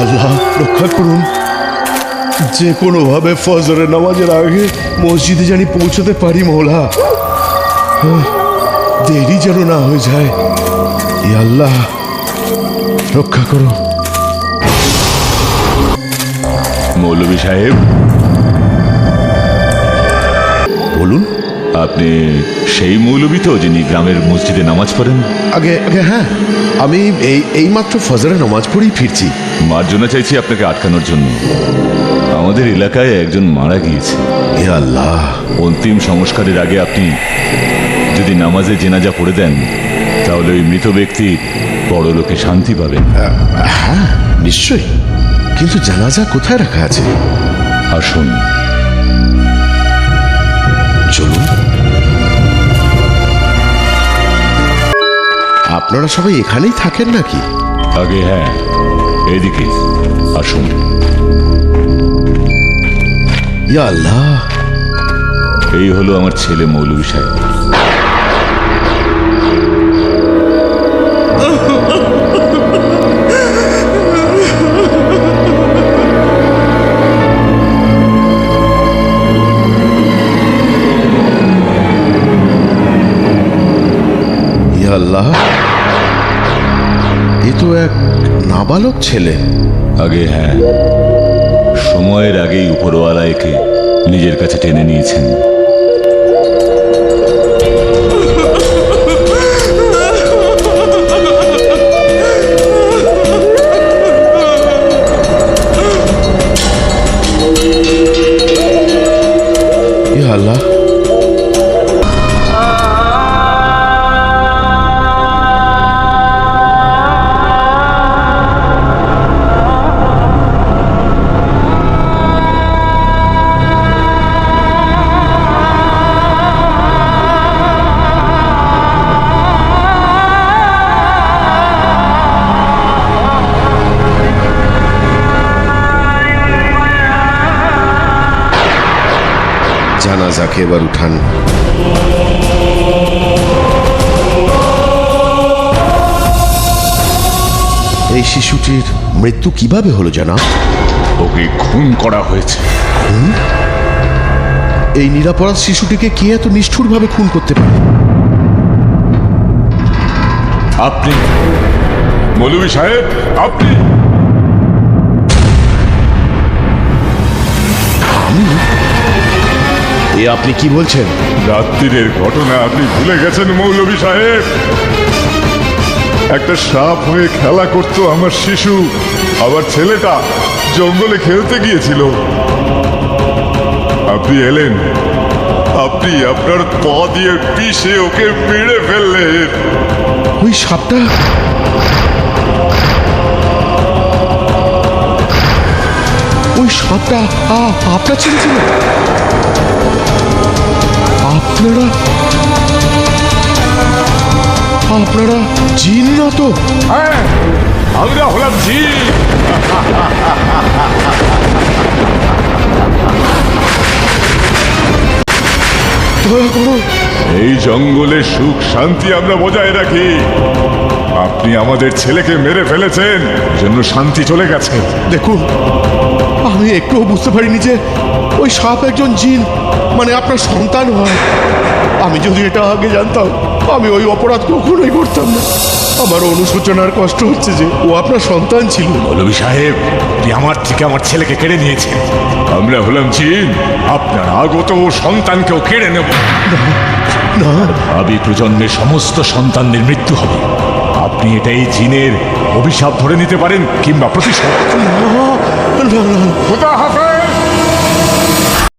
আল্লাহ রক্ষা করুন, যে কোনোভাবে ফজরের নামাজের আগে মসজিদে জানি পৌঁছতে পারি মৌলা, দেরি যেন না হয়ে যায়। ইয়া আল্লাহ রক্ষা করো। মৌলভী সাহেব, বলুন। আপনি সেই মৌলভী তো যিনি গ্রামের মসজিদে নামাজ পড়েন? আগে আগে হ্যাঁ, আমি এইমাত্র ফজরের নামাজ পড়েই ফিরছি। মার্জনা চাইছি আপনাকে আটকানোর জন্য। আমাদের এলাকায় একজন মারা গিয়েছে। ইয়া আল্লাহ। অন্তিম সংস্কারের আগে আপনি যদি নামাজে জেনাজা পড়ে দেন, তাহলে ওই মৃত ব্যক্তি পরলোকে শান্তি পাবেন। হ্যাঁ নিশ্চয়ই, কিন্তু জানাজা কোথায় রাখা আছে? আসুন চলুন। আপনারা সবাই এখানেই থাকেন নাকি? আগে হ্যাঁ, এদিকে আসুন। ইয়া আল্লাহ। এই হলো আমার ছেলে মৌলভী সাহেব। ইয়া আল্লাহ, এ তো এক নাবালক ছেলে। আগে হ্যাঁ, সময়ের আগেই উপরওয়ালা একে নিজের কাছে টেনে নিয়েছেন। ইয়া আল্লাহ। জানাজাকে এবার উঠান। এই শিশুটির মৃত্যু কিভাবে হলো জানাব? ওকে খুন করা হয়েছে। এই নিরাপরাধ শিশুটিকে কে এত নিষ্ঠুরভাবে খুন করতে পারে? আপনি মৌলভী সাহেব, আপনি? এ আপনি কি বলছেন? রাত্রির ঘটনা আপনি ভুলে গেছেন মৌলভী সাহেব? একটা সাপ হয়ে খেলা করতো আমার শিশু, আবার ছেলেটা জঙ্গলে খেলতে গিয়েছিল। আপনি এলেন, আপনি আপনার পা দিয়ে পিষে ওকে মেরে ফেললেন। ওই সাপটা আপনার ছেলে ছিল? আপনারা জিন না তো? হ্যাঁ, আমরা হলাম জিন। দয়া করো। এই জঙ্গলে সুখ শান্তি আমরা বজায় রাখি। আপনি আমাদের ছেলেকে মেরে ফেলেছেন, জন্য শান্তি চলে গেছে। দেখুন, আমি একটুও বুঝতে পারিনি যে ওই সাপ একজন জিন, মানে আপনার সন্তান হয়। আমি যদি এটা আগে জানতাম, আমি ওই অপরাধ কখনোই করতাম না। আমার অনুশোচনার কষ্ট হচ্ছে যে ও আপনার সন্তান ছিল। মৌলভী সাহেব, আপনি আমার থেকে আমার ছেলেকে কেড়ে নিয়েছেন। আমরা হলাম জিন, আপনার আগত সন্তানকেও কেড়ে নেব। না, আবি প্রজন্মের সমস্ত সন্তানদের মৃত্যু হবে। আপনি এটাই জিনের অভিশাপ ধরে নিতে পারেন, কিংবা প্রতিশোধ। না, না, না। খোদা হাফেজ।